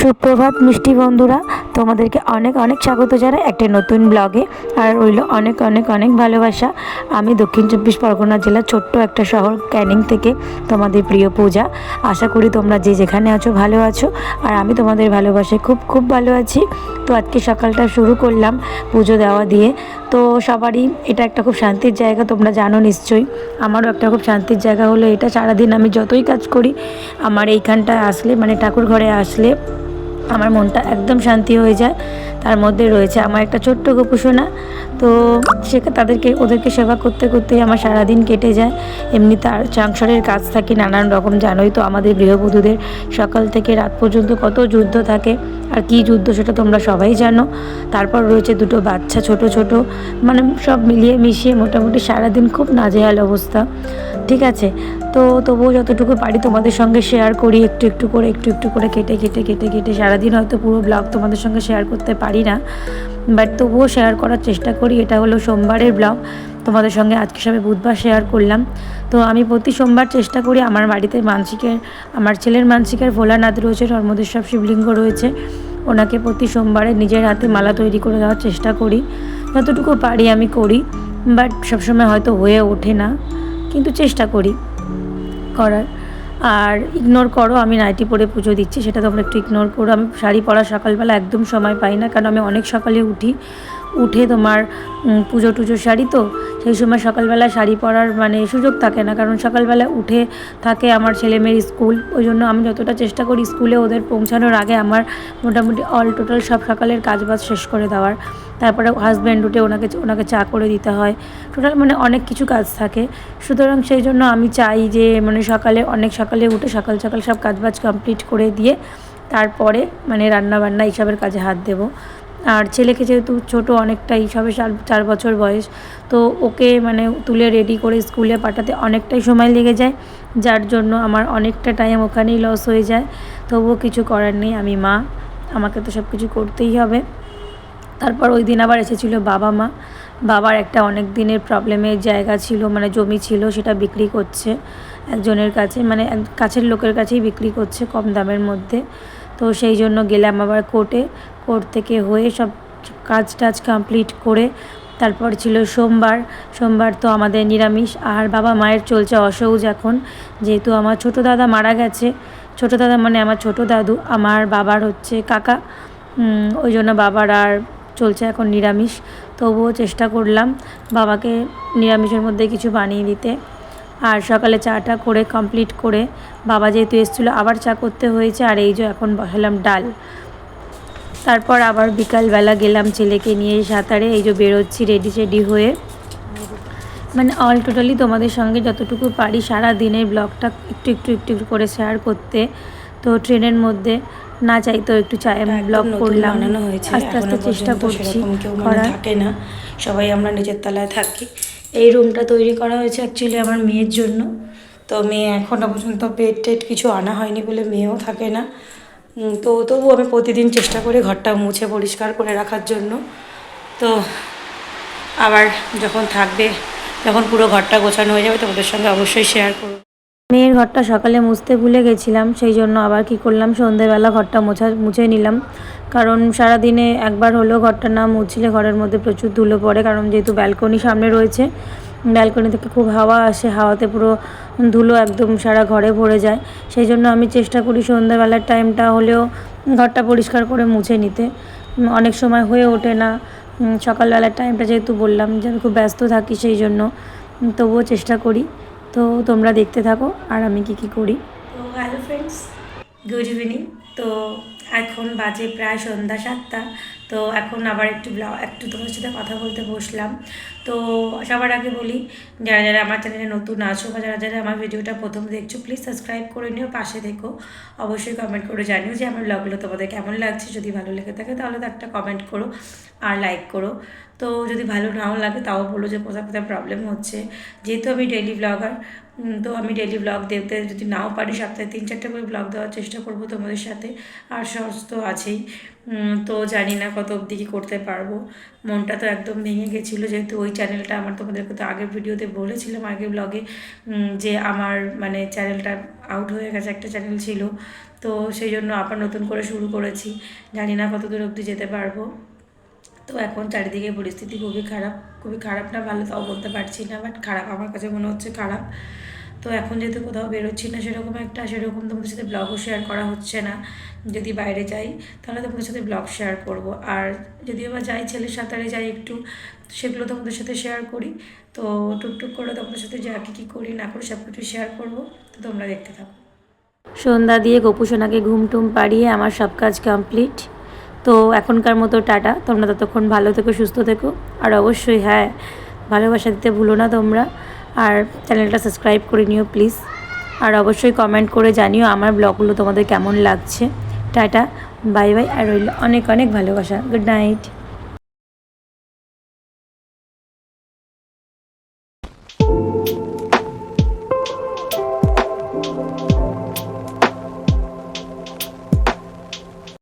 সুপ্রভাত মিষ্টি বন্ধুরা, তোমাদেরকে অনেক অনেক স্বাগত জানাই একটা নতুন ব্লগে। আর রইল অনেক অনেক অনেক ভালোবাসা। আমি দক্ষিণ চব্বিশ পরগনা জেলার ছোট্ট একটা শহর ক্যানিং থেকে তোমাদের প্রিয় পূজা। আশা করি তোমরা যে যেখানে আছো ভালো আছো, আর আমি তোমাদের ভালোবাসায় খুব খুব ভালো আছি। তো আজকে সকালটা শুরু করলাম পুজো দেওয়া দিয়ে। তো সবারই এটা একটা খুব শান্তির জায়গা, তোমরা জানো নিশ্চয়ই। আমারও একটা খুব শান্তির জায়গা হলো এটা। সারাদিন আমি যতই কাজ করি, আমার এইখানটায় আসলে মানে ঠাকুর ঘরে আসলে আমার মনটা একদম শান্তি হয়ে যায়। তার মধ্যে রয়েছে আমার একটা ছোট্ট গোপুসোনা। তো ওদেরকে সেবা করতে করতেই আমার সারাদিন কেটে যায়। এমনি তার সংসারের কাজ থাকে নানান রকম, জানোই তো আমাদের গৃহবধূদের সকাল থেকে রাত পর্যন্ত কত যুদ্ধ থাকে। আর কী যুদ্ধ সেটা তোমরা সবাই জানো। তারপর রয়েছে দুটো বাচ্চা ছোট ছোট, মানে সব মিলিয়ে মিশিয়ে মোটামুটি সারাদিন খুব নাজেহাল অবস্থা। ঠিক আছে, তো তবুও যতটুকু পারি তোমাদের সঙ্গে শেয়ার করি, একটু একটু করে কেটে সারাদিন হয়তো পুরো ব্লগ তোমাদের সঙ্গে শেয়ার করতে পারি না, বাট তবুও শেয়ার করার চেষ্টা করি। এটা হলো সোমবারের ব্লগ তোমাদের সঙ্গে, আজকে সবে বুধবার শেয়ার করলাম। তো আমি প্রতি সোমবার চেষ্টা করি আমার বাড়িতে আমার ছেলের মানসিকের ভোলানাথ রয়েছে, ধর্মদেশ্বর শিবলিঙ্গ রয়েছে, ওনাকে প্রতি সোমবারে নিজের হাতে মালা তৈরি করে দেওয়ার চেষ্টা করি। যতটুকু পারি আমি করি, বাট সবসময় হয়তো হয়ে ওঠে না, কিন্তু চেষ্টা করি করার। আর ইগনোর করো, আমি নাইটি পরে পুজো দিচ্ছি সেটা তোমরা একটু ইগনোর করো। আমি শাড়ি পরা সকালবেলা একদম সময় পাই না, কারণ আমি অনেক সকালে উঠে তোমার পুজো টুজো শাড়ি, তো সেই সময় সকালবেলা শাড়ি পরার মানে সুযোগ থাকে না, কারণ সকালবেলা উঠে থাকে আমার ছেলেমেয়ের স্কুল। ওই জন্য আমি যতটা চেষ্টা করি স্কুলে ওদের পৌঁছানোর আগে আমার মোটামুটি অল টোটাল সব সকালের কাজবাজ শেষ করে দেওয়ার। তারপরে হাজব্যান্ড উঠে ওনাকে চা করে দিতে হয়, টোটাল মানে অনেক কিছু কাজ থাকে। সুতরাং সেই জন্য আমি চাই যে মানে অনেক সকালে উঠে সকাল সব কাজবাজ কমপ্লিট করে দিয়ে তারপরে মানে রান্নাবান্না এইসবের কাজে হাত দেবো। আর ছেলেকে যেহেতু ছোটো অনেকটাই, সবে 4 বছর বয়স, তো ওকে মানে তুলে রেডি করে স্কুলে পাঠাতে অনেকটাই সময় লেগে যায়, যার জন্য আমার অনেকটা টাইম ওখানেই লস হয়ে যায়। তবুও কিছু করার নেই, আমি মা, আমাকে তো সব কিছু করতেই হবে। তারপর ওই দিন আবার এসেছিলো বাবার একটা অনেক দিনের প্রবলেমের জায়গা ছিল, মানে জমি ছিল, সেটা বিক্রি করছে একজনের কাছে, মানে কাছের লোকের কাছেই বিক্রি করছে কম দামের মধ্যে। তো সেই জন্য গেলাম আবার কোর্ট থেকে হয়ে সব কাজ কমপ্লিট করে। তারপর ছিল সোমবার তো আমাদের নিরামিষ। আর বাবা মায়ের চলছে অসৌজ এখন, যেহেতু আমার ছোটো দাদা মারা গেছে। ছোটো দাদা মানে আমার ছোটো দাদু, আমার বাবার হচ্ছে কাকা। ওই জন্য বাবার আর চলছে এখন নিরামিষ। তবুও চেষ্টা করলাম বাবাকে নিরামিষের মধ্যে কিছু বানিয়ে দিতে। আর সকালে চাটা করে কমপ্লিট করে বাবা যেহেতু এসেছিলো আবার চা করতে হয়েছে। আর এই যে এখন বসালাম ডাল। তারপর আবার বিকালবেলা গেলাম ছেলেকে নিয়ে সাঁতারে, এই যে বেরোচ্ছি রেডি হয়ে। মানে অল টোটালি তোমাদের সঙ্গে যতটুকু পারি সারা দিনের ব্লগটা একটু করে শেয়ার করতে। তো ট্রেনের মধ্যে না চাইতেও একটু ব্লগ করলাম, আস্তে আস্তে চেষ্টা করছি করার। থাকে না, সবাই আমরা নিজের তলায় থাকি। এই রুমটা তৈরি করা হয়েছে অ্যাকচুয়ালি আমার মেয়ের জন্য। তো মেয়ে এখনও পর্যন্ত বেড টেড কিছু আনা হয়নি বলে মেয়েও থাকে না। তো তবু আমি প্রতিদিন চেষ্টা করি ঘরটা মুছে পরিষ্কার করে রাখার জন্য। তো আবার যখন পুরো ঘরটা গোছানো হয়ে যাবে তোমাদের সঙ্গে অবশ্যই শেয়ার করব। মেয়ের ঘরটা সকালে মুছতে ভুলে গেছিলাম, সেই জন্য আবার কি করলাম, সন্ধ্যেবেলা ঘরটা মুছে নিলাম। কারণ সারাদিনে একবার হলেও ঘরটা না মুছলে ঘরের মধ্যে প্রচুর ধুলো পড়ে, কারণ যেহেতু ব্যালকনি সামনে রয়েছে, ব্যালকনি থেকে খুব হাওয়া আসে, হাওয়াতে পুরো ধুলো একদম সারা ঘরে ভরে যায়। সেই জন্য আমি চেষ্টা করি সন্ধ্যাবেলার টাইমটা হলেও ঘরটা পরিষ্কার করে মুছে নিতে। অনেক সময় হয়ে ওঠে না, সকালবেলার টাইমটা যেহেতু বললাম যে আমি খুব ব্যস্ত থাকি, সেই জন্য তবুও চেষ্টা করি। তো তোমরা দেখতে থাকো আর আমি কি করি। তো হ্যালো ফ্রেন্ডস, গুড ইভিনিং। তো এখন বাজে প্রায় সন্ধ্যা 7টা। তো এখন আবার একটু তোমার সাথে কথা বলতে বসলাম। তো সবার আগে বলি, যারা আমার চ্যানেলে নতুন আছো বা যারা আমার ভিডিওটা প্রথম দেখছো, প্লিজ সাবস্ক্রাইব করে নিও, পাশে দেখো। অবশ্যই কমেন্ট করে জানিও যে আমার ব্লগগুলো তোমাদের কেমন লাগছে। যদি ভালো লেগে থাকে তাহলে তো একটা কমেন্ট করো আর লাইক করো। তো যদি ভালো নাও লাগে তাও বলো যে কোথায় কোথায় প্রবলেম হচ্ছে। যেহেতু আমি ডেইলি ব্লগার, তো আমি ডেইলি ব্লগ দেখতে যদি নাও পারি সপ্তাহে 3-4টা করে ব্লগ দেওয়ার চেষ্টা করব তোমাদের সাথে। আর শর্টস তো আছেই। তো জানি না কত অবধি কী করতে পারবো। মনটা তো একদম ভেঙে গেছিলো, যেহেতু ওই চ্যানেলটা আমার, তোমাদেরকে তো আগের ভিডিওতে বলেছিলাম, আগের ব্লগে, যে আমার মানে চ্যানেলটা আউট হয়ে গেছে, একটা চ্যানেল ছিল। তো সেই জন্য আবার নতুন করে শুরু করেছি। জানি না কত দূর অবধি যেতে পারবো। তো এখন চারিদিকে পরিস্থিতি খুবই খারাপ, খুবই খারাপ না ভালো তাও বলতে পারছি না, বাট খারাপ আমার কাছে মনে হচ্ছে খারাপ। তো এখন যেহেতু কোথাও বেরোচ্ছি না সেরকম তোমাদের সাথে ব্লগও শেয়ার করা হচ্ছে না। যদি বাইরে যাই তাহলে তোমাদের সাথে ব্লগ শেয়ার করব, আর যদিও বা যাই ছেলের সাঁতারে যাই একটু, সেগুলো তোমাদের সাথে শেয়ার করি। তো টুকটুক করে তোমাদের সাথে যা কী করি না করি সব কিছু শেয়ার করবো। তো তোমরা দেখতে থাকো। সন্ধ্যা দিয়ে গোপুসোনাকে ঘুম টুম পাড়িয়ে আমার সব কাজ কমপ্লিট। তো এখনকার মতো টাটা, তোমরা ততক্ষণ ভালো থেকো, সুস্থ থেকো। আর অবশ্যই হ্যাঁ, ভালোবাসা দিতে ভুলো না তোমরা, আর চ্যানেলটা সাবস্ক্রাইব করে নিও প্লিজ। আর অবশ্যই কমেন্ট করে জানিও আমার ব্লগগুলো তোমাদের কেমন লাগছে। টাটা, বাই বাই, আর রইল অনেক অনেক ভালোবাসা। Good night.